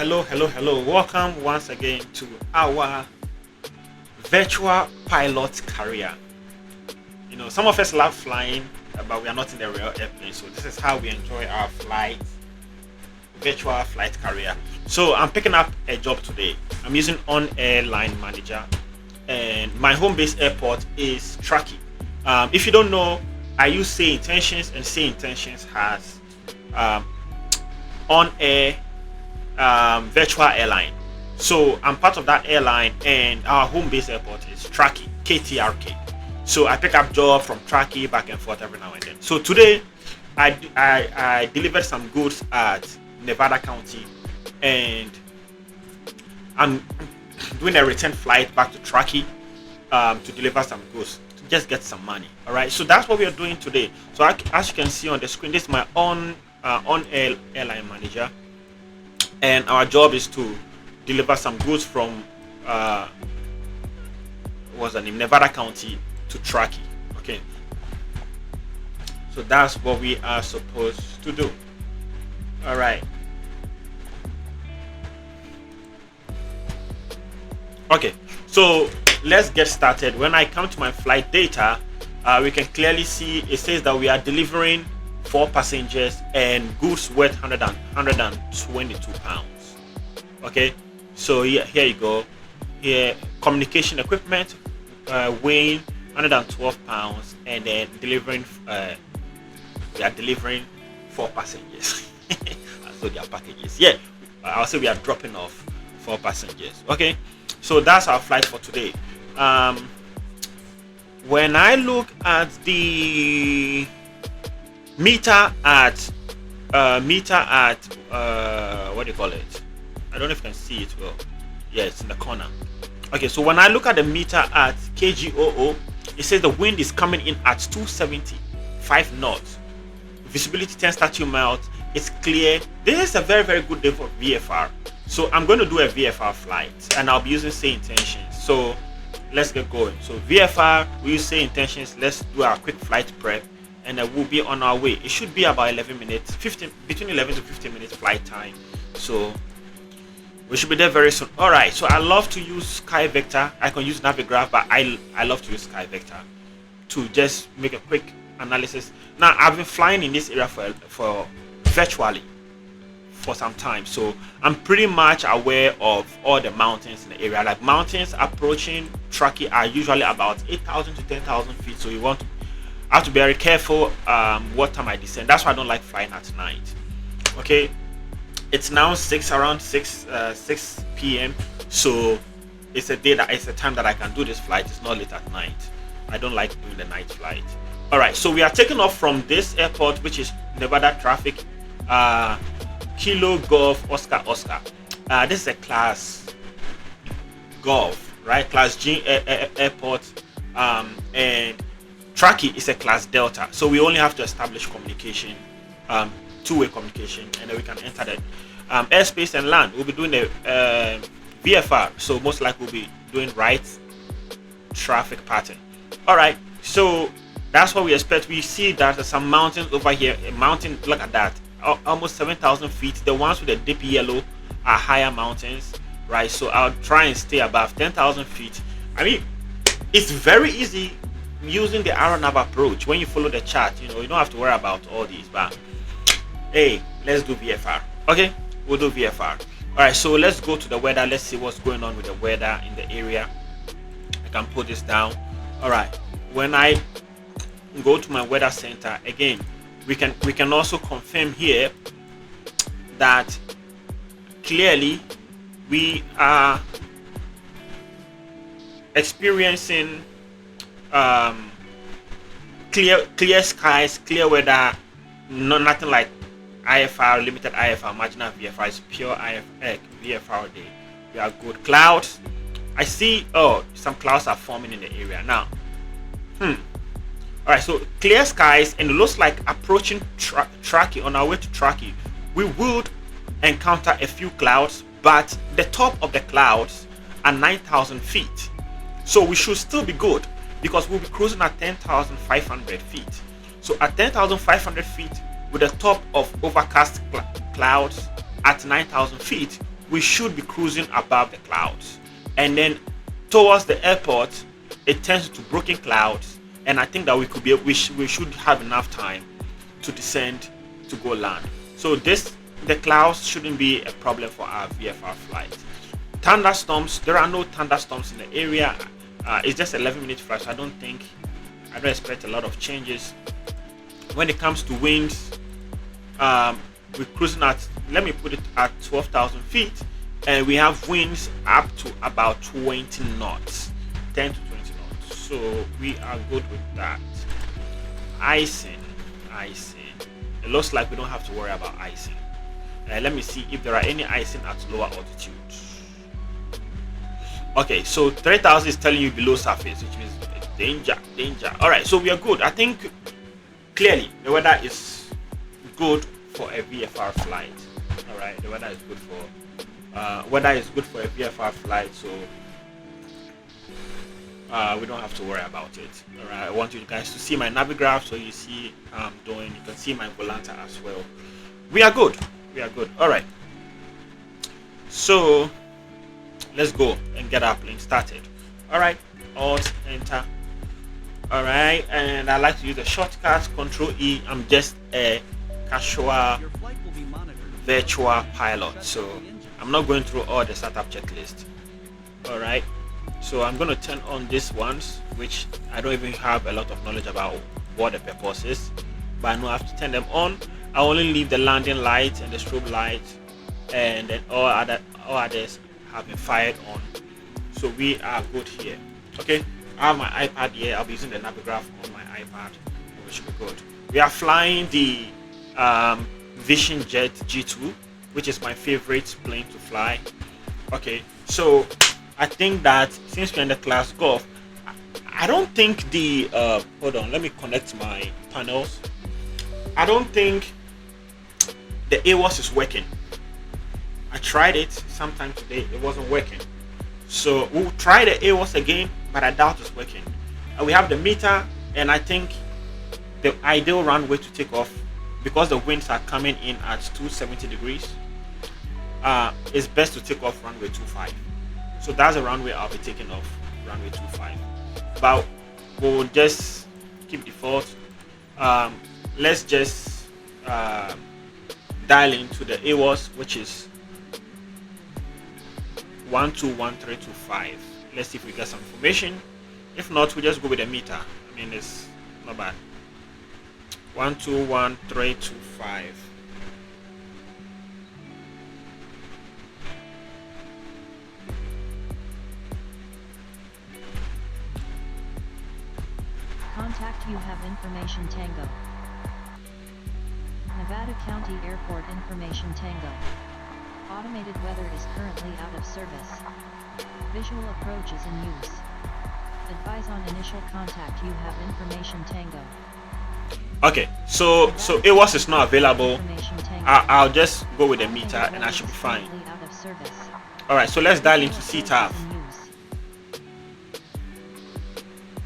Hello. Welcome once again to our virtual pilot career. You know, some of us love flying, but we are not in the real airplane. So this is how we enjoy our virtual flight career. So I'm picking up a job today. I'm using Airline manager, and my home base airport is Truckee. If you don't know, I use Sayintentions, and Sayintentions has Onair virtual airline. So I'm part of that airline, and our home base airport is Truckee, KTRK. So I pick up job from Truckee back and forth every now and then. So today I delivered some goods at Nevada County, and I'm doing a return flight back to Truckee to deliver some goods to just get some money. All right, so that's what we are doing today. So as you can see on the screen, this is my airline manager, and our job is to deliver some goods from Nevada County to Truckee. Okay, so that's what we are supposed to do. All right. Okay, so let's get started. When I come to my flight data, we can clearly see it says that we are delivering 4 passengers and goods worth 122 pounds. Okay, so here you go. Here, communication equipment weighing 112 pounds, and then delivering we are delivering 4 passengers. So their packages, yeah, I'll say we are dropping off 4 passengers. Okay, so that's our flight for today. When I look at the meter at what do you call it? I don't know if you can see it well. Yeah, it's in the corner. Okay, so when I look at the meter at Kgoo, it says the wind is coming in at 275 knots. Visibility 10-30 miles. It's clear. This is a very good day for VFR. So I'm going to do a VFR flight, and I'll be using Sayintentions. So let's get going. So VFR, we use Sayintentions. Let's do our quick flight prep, and then we'll be on our way. It should be about 11 minutes, between 11 to 15 minutes flight time. So we should be there very soon. All right, so I love to use Sky Vector. I can use Navigraph, but I love to use Sky Vector to just make a quick analysis. Now, I've been flying in this area for virtually for some time, so I'm pretty much aware of all the mountains in the area. Like, mountains approaching Truckee are usually about 8,000 to 10,000 feet, so I have to be very careful what time I descend. That's why I don't like flying at night. Okay, it's now around 6 p.m. so it's a time that I can do this flight. It's not late at night. I don't like doing the night flight. All right, so we are taking off from this airport, which is Nevada traffic, Kilo Golf Oscar. This is a class Golf, right? Class G airport, and Truckee is a class Delta. So we only have to establish communication, two-way communication, and then we can enter the airspace and land. We'll be doing the VFR, so most likely we'll be doing right traffic pattern. All right, so that's what we expect. We see that there's some mountains over here. A mountain, look at that, almost 7,000 feet. The ones with the deep yellow are higher mountains, right? So I'll try and stay above 10,000 feet. I mean, it's very easy using the arrow nav approach. When you follow the chart, you don't have to worry about all these. But hey, let's do VFR. Okay, we'll do VFR. All right, so let's go to the weather. Let's see what's going on with the weather in the area. I can put this down. All right, when I go to my weather center again, we can also confirm here that clearly we are experiencing clear skies, clear weather. Nothing like IFR, limited IFR, marginal VFR. Is pure VFR day. We are good. Clouds, I see. Oh, some clouds are forming in the area now. All right, so clear skies, and it looks like approaching Truckee. On our way to Truckee, we would encounter a few clouds, but the top of the clouds are 9,000 feet. So we should still be good, because we'll be cruising at 10,500 feet. So at 10,500 feet, with the top of overcast clouds at 9,000 feet, we should be cruising above the clouds, and then towards the airport it turns to broken clouds, and I think that we should have enough time to descend to go land. So the clouds shouldn't be a problem for our VFR flight. Thunderstorms, there are no thunderstorms in the area. It's just 11-minute flight, so I don't expect a lot of changes. When it comes to winds, we're cruising at, let me put it at 12,000 feet, and we have winds up to about 20 knots, 10 to 20 knots. So we are good with that. Icing. It looks like we don't have to worry about icing. Let me see if there are any icing at lower altitude. Okay, so 3,000 is telling you below surface, which means danger. All right, so we are good. I think clearly the weather is good for a VFR flight. All right, the weather is good for a VFR flight, so we don't have to worry about it. All right, I want you guys to see my Navigraph, so you see how I'm doing. You can see my Volanta as well. We are good. All right, so let's go and get our plane started. All right, Alt Enter. All right, and I like to use the shortcut Control E. I'm just a casual virtual pilot, so I'm not going through all the startup checklist. All right, so I'm going to turn on these ones, which I don't even have a lot of knowledge about what the purpose is, but I know I have to turn them on. I only leave the landing light and the strobe light, and then all others have been fired on, so we are good here. Okay, I have my iPad here. I'll be using the Navigraph on my iPad. We should be good. We are flying the Vision Jet G2, which is my favorite plane to fly. Okay, so I think that since we're in the class Golf, I don't think the hold on, let me connect my panels. I don't think the AWOS is working. I tried it sometime today, it wasn't working. So we'll try the AWOS again, but I doubt it's working. And we have the meter, and I think the ideal runway to take off, because the winds are coming in at 270 degrees, it's best to take off runway 25. So that's the runway I'll be taking off, runway 25. But we'll just keep default. Let's just dial into the AWOS, which is 121325. Let's see if we get some information. If not, we just go with the meter. I mean, it's not bad. 121325. Contact you have information Tango. Nevada County Airport information Tango. Automated weather is currently out of service. Visual approach is in use. Advise on initial contact you have information Tango. Okay, so AWOS is not available. I'll just go with the meter and I should be fine. Alright, so let's dial into CTAF.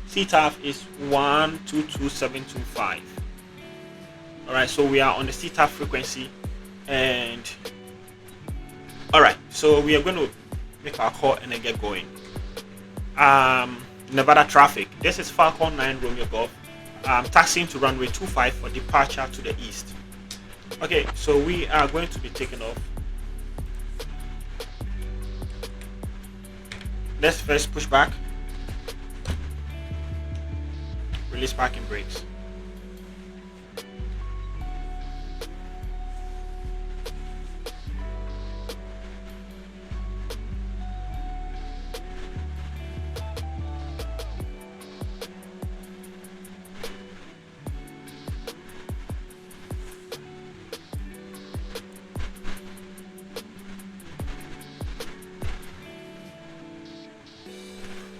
CTAF is 122725. Alright, so we are on the CTAF frequency, and alright, so we are going to make our call and then get going. Nevada traffic. This is Falcon 9 Romeo Golf. Taxiing to runway 25 for departure to the east. Okay, so we are going to be taking off. Let's first push back. Release parking brakes.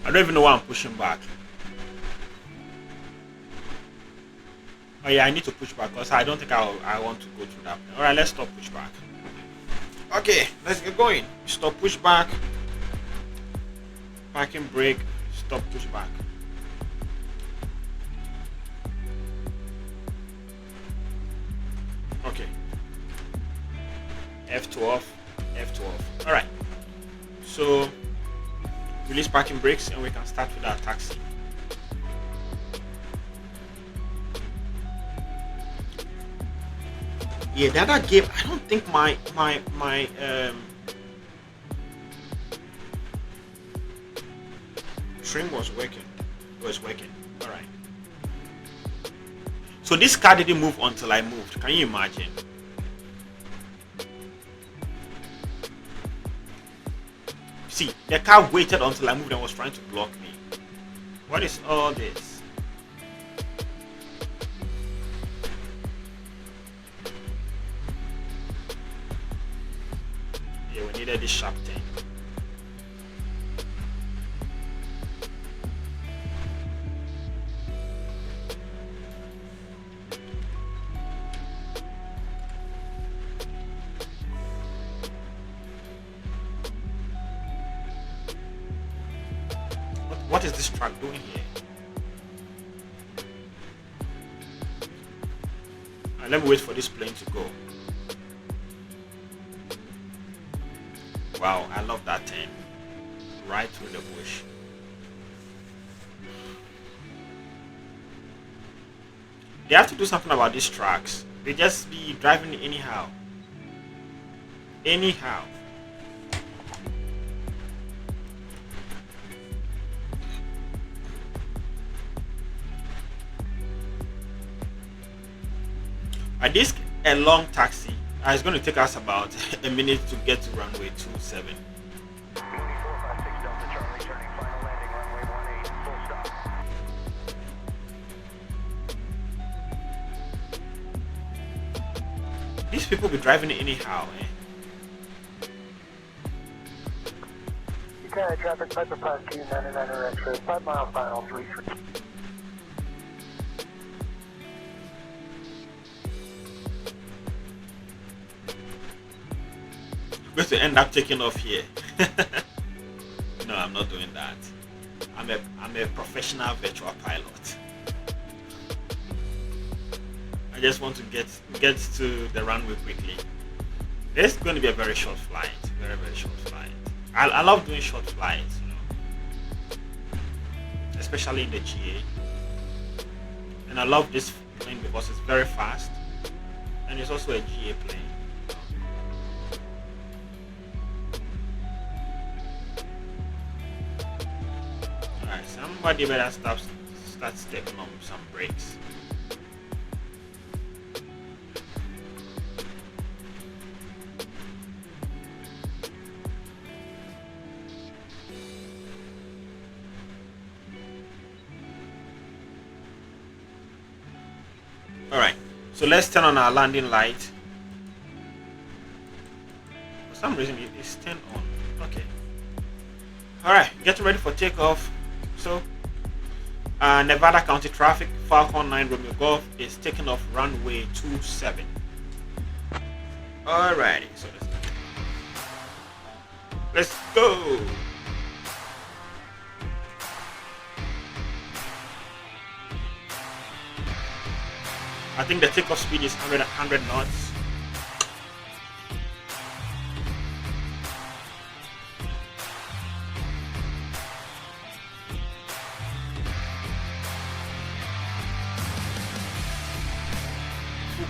I don't even know why I'm pushing back. Oh yeah, I need to push back because I don't think I want to go through that. Alright, let's stop push back. Okay, let's get going. Stop push back. Parking brake. Stop push back. Okay. F2 off. F2 off. Alright. So release parking brakes and we can start with our taxi. Yeah, the other game, I don't think my trim was working. All right. So this car didn't move until I moved. Can you imagine? See, the car waited until I moved and was trying to block me. What is all this? Yeah, we needed this sharp thing. What is this truck doing here? Let me wait for this plane to go. Wow, I love that thing. Right through the bush. They have to do something about these trucks. They just be driving anyhow. Anyhow. This a long taxi. It's going to take us about a minute to get to runway 27. These people be driving anyhow, eh? Kgoo traffic, Piper Park, 299 X-ray, 5 mile final, 3. Going to end up taking off here. No, I'm not doing that. I'm a professional virtual pilot. I just want to get to the runway quickly. This is going to be a very short flight, very short flight. I love doing short flights, you know, especially in the GA. And I love this plane because it's very fast, and it's also a GA plane. Somebody better start stepping on some brakes. Alright, so let's turn on our landing light. For some reason it's turned on. Okay. Alright, getting ready for takeoff. So Nevada County traffic, Falcon 9 Romeo Golf is taking off runway 27. Alrighty, so let's go. I think the takeoff speed is 100 knots.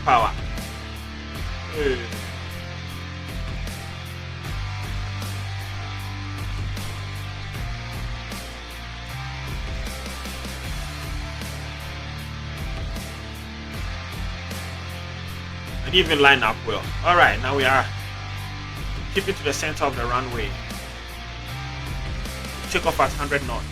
Power. And even line up well. Alright, now we are keeping to the center of the runway. Take off at 100 knots.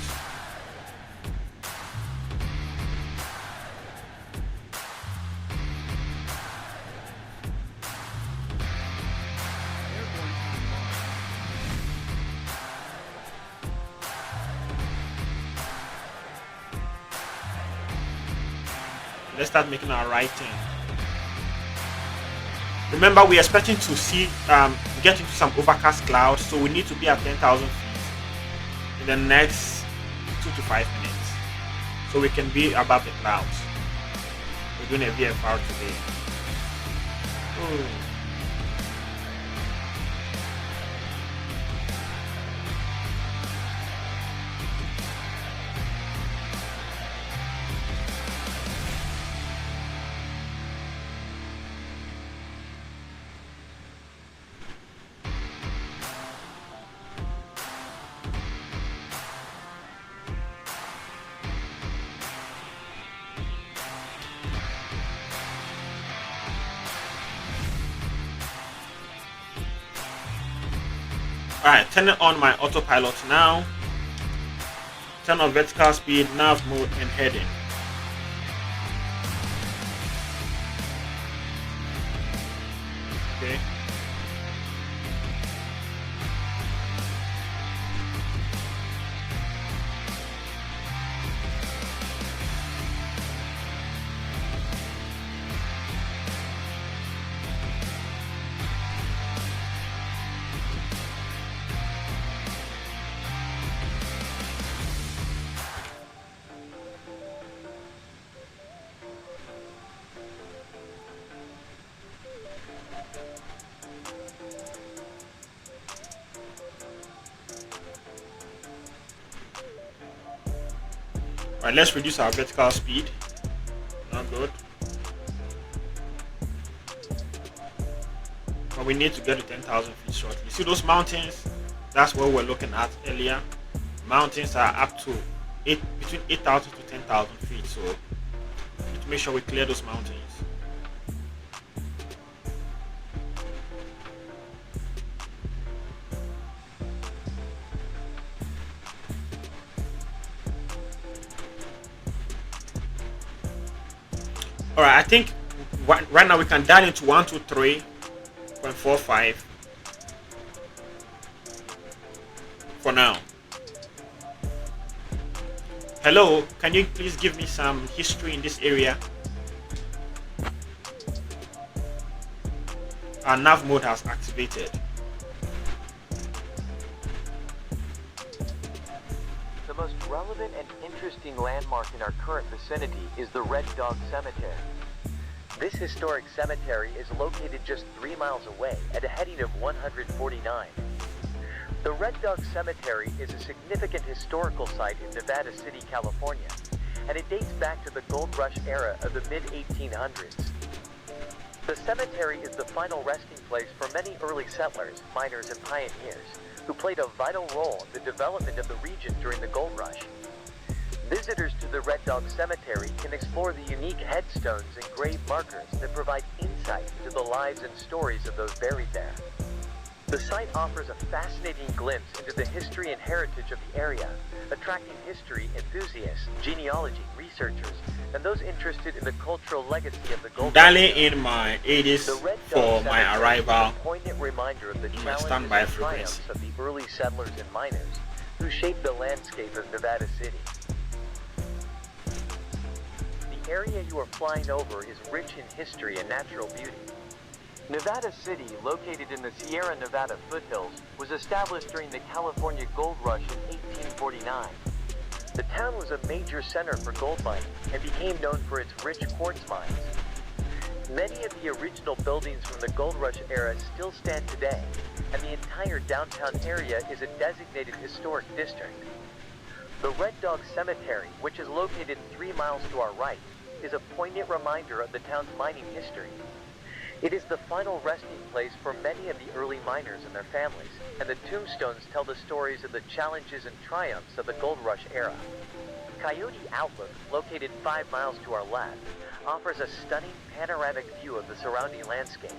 Let's start making our right turn. Remember, we're expecting to see get into some overcast clouds, so we need to be at 10,000 feet in the next 2 to 5 minutes, so we can be above the clouds. We're doing a VFR today. Ooh. Alright, turning on my autopilot now. Turn on vertical speed, nav mode, and heading. Okay. Alright, let's reduce our vertical speed. Not good. But we need to get to 10,000 feet shortly. See those mountains? That's what we're looking at earlier. Mountains are up to between 8,000 to 10,000 feet. So we need to make sure we clear those mountains. Alright, I think right now we can dial into 123.45 for now. Hello, can you please give me some history in this area? Our nav mode has activated. The most relevant and interesting landmark in our current vicinity is the Red Dog Cemetery. This historic cemetery is located just 3 miles away at a heading of 149. The Red Dog Cemetery is a significant historical site in Nevada City, California, and it dates back to the gold rush era of the mid-1800s. The cemetery is the final resting place for many early settlers, miners, and pioneers who played a vital role in the development of the region during the gold rush. Visitors to the Red Dog Cemetery can explore the unique headstones and grave markers that provide insight into the lives and stories of those buried there. The site offers a fascinating glimpse into the history and heritage of the area, attracting history enthusiasts, genealogy researchers, and those interested in the cultural legacy of the gold rush. Dialing in my 80s for my arrival. A poignant reminder of the challenges and triumphs of the early settlers and miners who shaped the landscape of Nevada City. The area you are flying over is rich in history and natural beauty. Nevada City, located in the Sierra Nevada foothills, was established during the California Gold Rush in 1849. The town was a major center for gold mining and became known for its rich quartz mines. Many of the original buildings from the Gold Rush era still stand today, and the entire downtown area is a designated historic district. The Red Dog Cemetery, which is located 3 miles to our right, is a poignant reminder of the town's mining history. It is the final resting place for many of the early miners and their families, and the tombstones tell the stories of the challenges and triumphs of the Gold Rush era. Coyote Outlook, located 5 miles to our left, offers a stunning panoramic view of the surrounding landscape.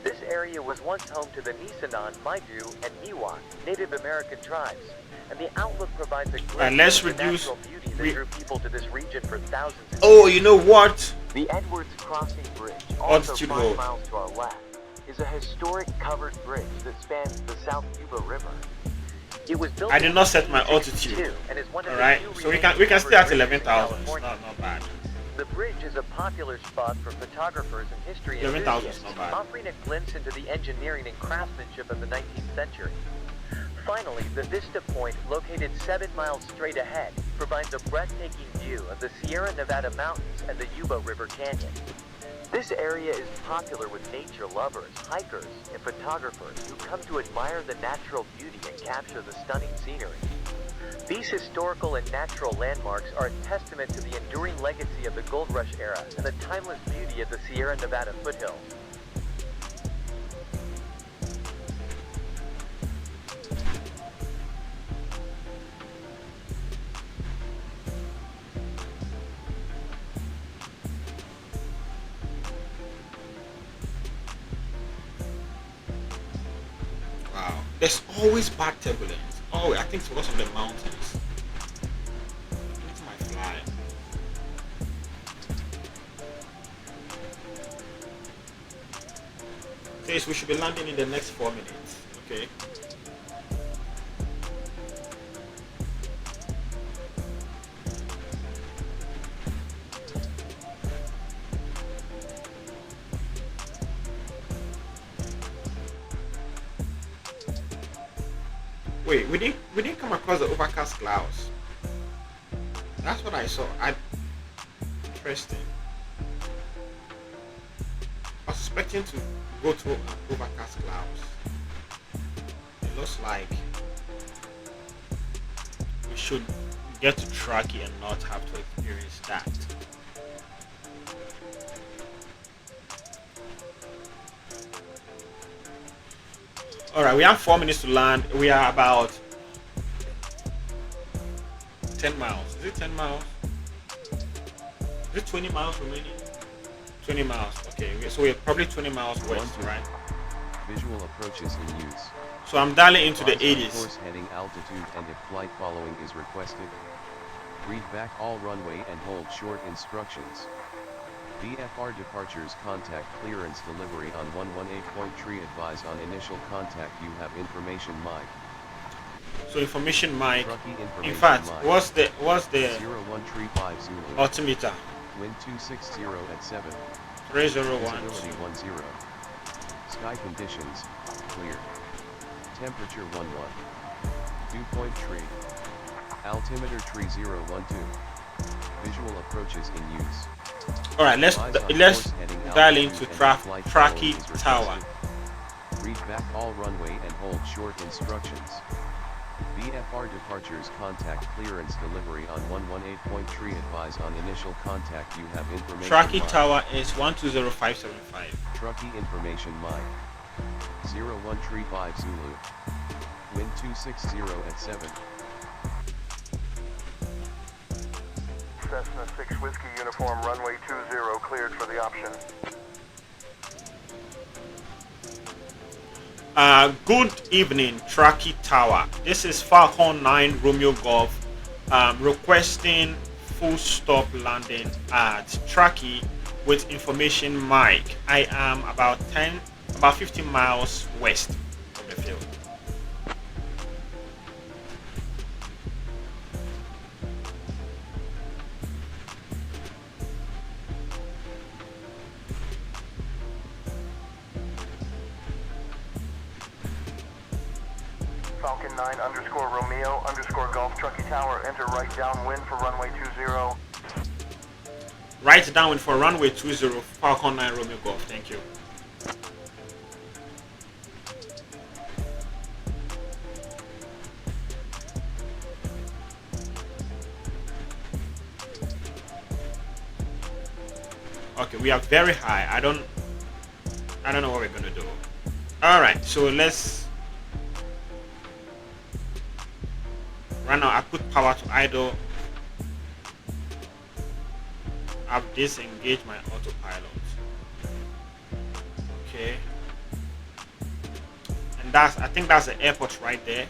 This area was once home to the Nisenan, Maidu, and Miwok Native American tribes, and the outlook provides a glimpse of the natural beauty that drew people to this region for thousands of years. Oh, you know what? The Edwards Crossing Bridge, also Altitude 5 hold. miles to our left, is a historic covered bridge that spans the South Yuba River. It was built I did not set my 1862 altitude. and is one of Alright, the few so we remaining can stay at covered bridges in 11,000. It's California. not bad. The bridge is a popular spot for photographers and history 11,000 is enthusiasts, not bad. offering a glimpse into the engineering and craftsmanship of the 19th century. Finally, the Vista Point, located 7 miles straight ahead, provides a breathtaking view of the Sierra Nevada mountains and the Yuba River Canyon. This area is popular with nature lovers, hikers, and photographers who come to admire the natural beauty and capture the stunning scenery. These historical and natural landmarks are a testament to the enduring legacy of the Gold Rush era and the timeless beauty of the Sierra Nevada foothills. Wow. There's always bad turbulence. Oh, I think it's because of the mountains. It's my fly. Says we should be landing in the next 4 minutes. Okay. Wait, we didn't come across the overcast clouds. That's what I saw. Interesting. I was expecting to go to overcast clouds. It looks like we should get to Truckee and not have to experience that. Alright, we have 4 minutes to land. We are about 10 miles. Is it 10 miles? Is it 20 miles remaining? 20 miles. Okay, so we're probably 20 miles west, right? Visual approaches in use. So I'm dialing into the Advise on 80s. course heading altitude, and if flight following is requested, read back all runway and hold short instructions. VFR departures, contact clearance delivery on 118.3. Advise on initial contact, you have information mic. So information mic. Truckee information In fact, mic. what's the 0135 Zulu. altimeter? Wind 260 at 7. 301. Visibility 10. Sky conditions, clear. Temperature 11. Dew point tree. Altimeter 3012. Visual approaches in use. Alright, let's dial into Truckee Tower. Read back all runway and hold short instructions. VFR departures, contact clearance delivery on 118.3. Advise on initial contact, you have information. Truckee mic. Tower is 120575. Truckee information mic. 0135 Zulu. Wind 260 at 7. Cessna 6 Whiskey uniform, runway 20, cleared for the option. Good evening, Truckee Tower. This is Falcon 9 Romeo Golf requesting full stop landing at Truckee with information mic. I am about 15 miles west of the field. Falcon 9 underscore Romeo underscore Golf Truckee Tower, enter right downwind for runway 20. Right downwind for runway 20, Falcon 9 Romeo Golf. Thank you. Okay, we are very high. I don't know what we're gonna do. All right, so let's. Right now, I put power to idle. I've disengaged my autopilot. Okay, and I think that's the airport right there.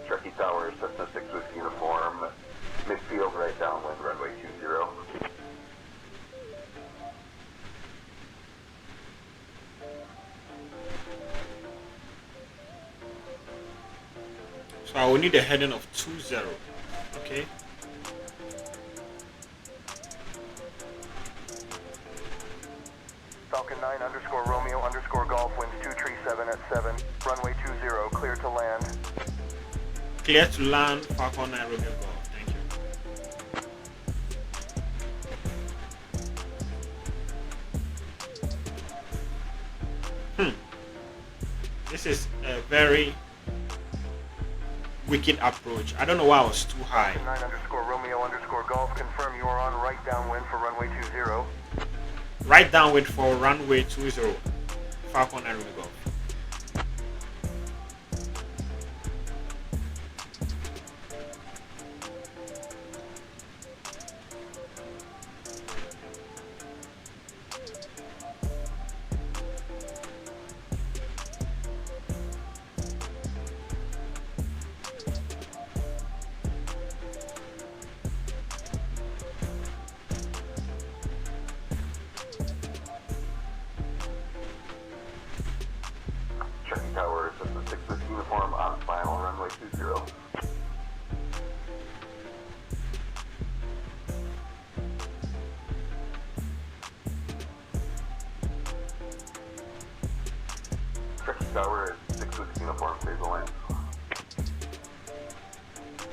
Truckee Tower, Cessna 6 Whiskey uniform, midfield, right downwind, runway 20. So I will need a heading of 20. Okay. Falcon 9 underscore Romeo underscore Golf, winds 237 at 7, runway 20, clear to land. Clear to land, Falcon 9 Romeo Golf. Thank you. very wicked approach. I don't know why I was too high. 9_Romeo_Golf, confirm you are on right downwind for runway 20. Right downwind for runway 20. Falcon and Romeo Golf. Truckee Tower, Cessna 6 with uniform on final runway 20. Truckee Tower is 6 with uniform, stable lane.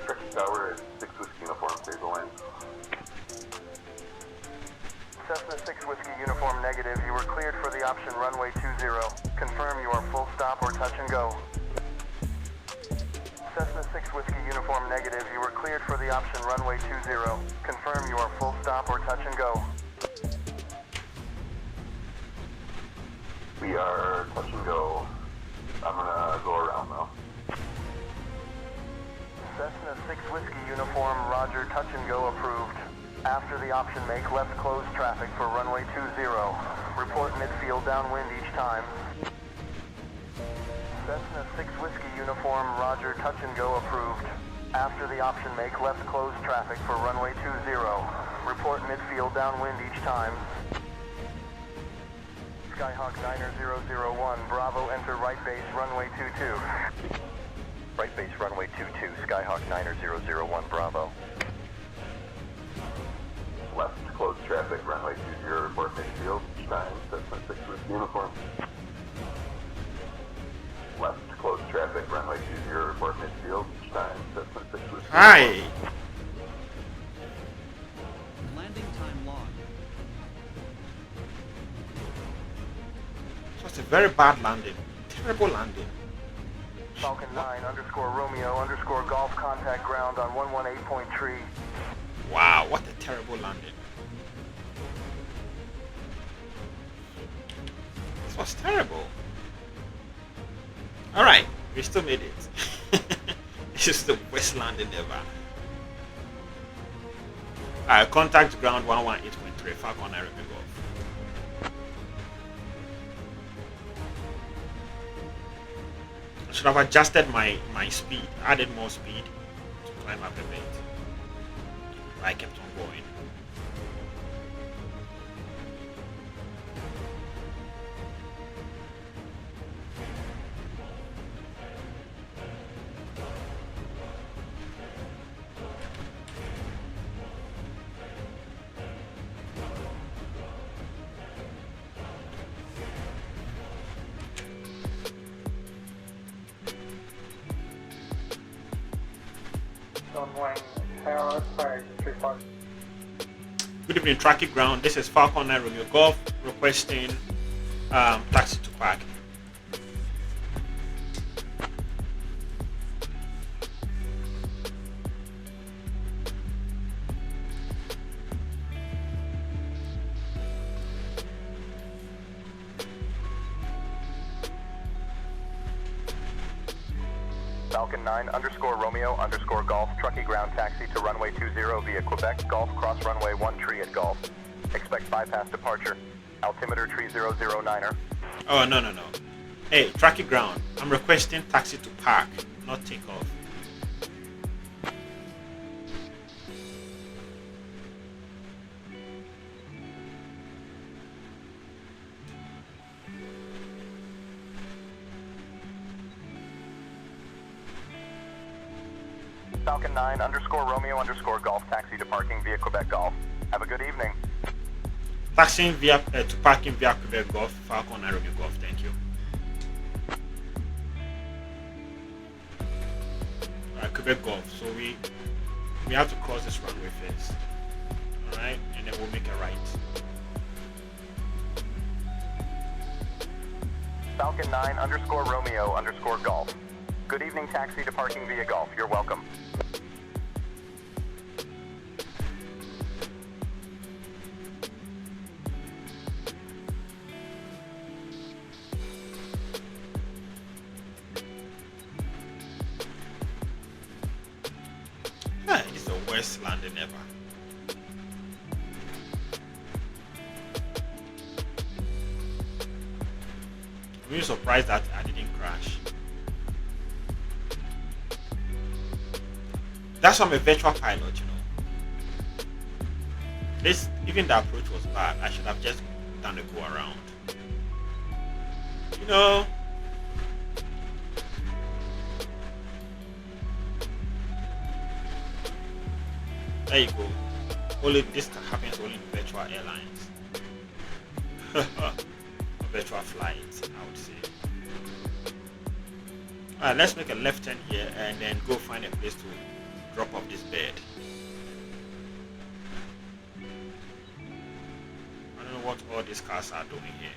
Truckee Tower is 6 with uniform, stable lane. Cessna 6 Whiskey uniform negative. You were cleared for the option runway 20. Confirm you are full stop or touch and go. Cessna 6 Whiskey uniform negative. You were cleared for the option runway 20. Confirm you are full stop or touch and go. We are touch and go. I'm gonna go around though. Cessna 6 Whiskey uniform, roger, touch and go approved. After the option, make left close traffic for runway 20. Report midfield downwind each time. Cessna 6 Whiskey uniform, roger, touch and go approved. After the option, make left close traffic for runway 20. Report midfield downwind each time. Skyhawk 90001, Bravo, enter right base runway 22. Right base runway 22, Skyhawk 90001, Bravo. Left close traffic, runway 20, report midfield, each time, Cessna 6 with uniform. Left close traffic, runway 20, report midfield, each time, Cessna 6 with uniform. Hi. Landing time log. It was a very bad landing. Terrible landing. Falcon 9_Romeo_Golf, contact ground on 118.3. Wow, what a terrible landing. This was terrible. Alright, we still made it. This is the worst landing ever. Alright, contact ground 118.3, Falcon Air Golf. I should have adjusted my speed, added more speed to climb up a bit. I kept on going. Good evening, Truckee ground. This is Falcon and Romeo Golf requesting taxi to park. Falcon 9_Romeo_Golf, Truckee ground taxi to runway 20 via Quebec Golf, cross runway 1 tree at Golf. Expect bypass departure. Altimeter tree 009er. Oh, no. Hey, Truckee ground. I'm requesting taxi to park, not take off. Falcon 9_Romeo_Golf, taxi to parking via Quebec Golf. Have a good evening. Taxiing via to parking via Quebec Golf, Falcon and Romeo Golf. Thank you. Quebec Golf. So we have to cross this runway first. All right, and then we'll make a right. Falcon 9_Romeo_Golf. Good evening, taxi departing via Gulf. You're welcome. Ah, it's the worst landing ever. I'm really surprised that I didn't crash. That's why I'm a virtual pilot, you know. This, even the approach was bad. I should have just done a go around. You know. There you go. Only this happens only in virtual airlines. Virtual flights, I would say. Alright, let's make a left turn here and then go find a place to drop off this bed. I don't know what all these cars are doing here.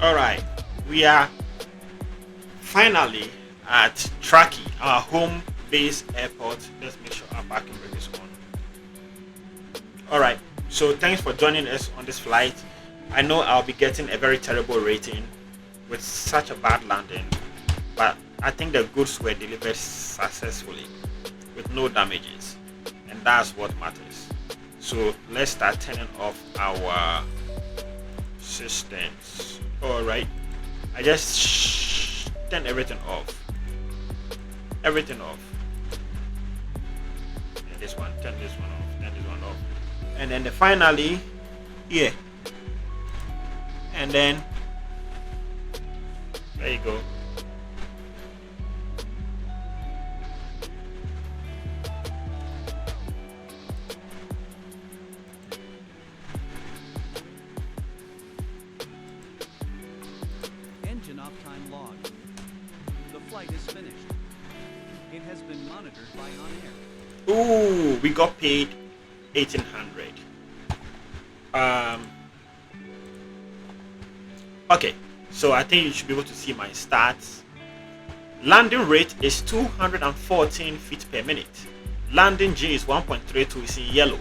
Alright, we are finally at Truckee, our home base airport. Let's make sure our parking brake is on. Alright, so thanks for joining us on this flight. I know I'll be getting a very terrible rating with such a bad landing, but I think the goods were delivered successfully with no damages, and that's what matters. So let's start turning off our systems. Alright, I just turn everything off. Everything off. And this one, turn this one off, turn this one off. And then finally, here. And then, there you go. Engine off time log. The flight is finished. It has been monitored by Onair. Ooh, we got paid 1,800. Okay, so I think you should be able to see my stats. Landing rate is 214 feet per minute. Landing G is 1.32, is in yellow.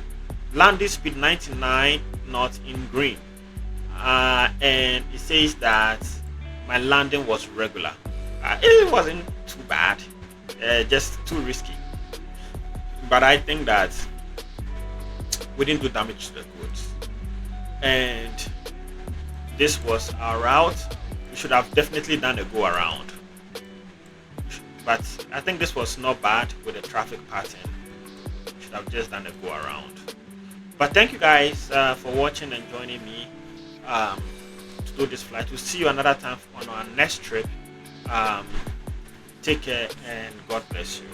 Landing speed 99 knots in green. And it says that my landing was regular. It wasn't too bad, just too risky. But I think that we didn't do damage to the goods. And this was our route. We should have definitely done a go around. But I think this was not bad with the traffic pattern. We should have just done a go around. But thank you guys for watching and joining me to do this flight. We'll see you another time on our next trip. Take care and God bless you.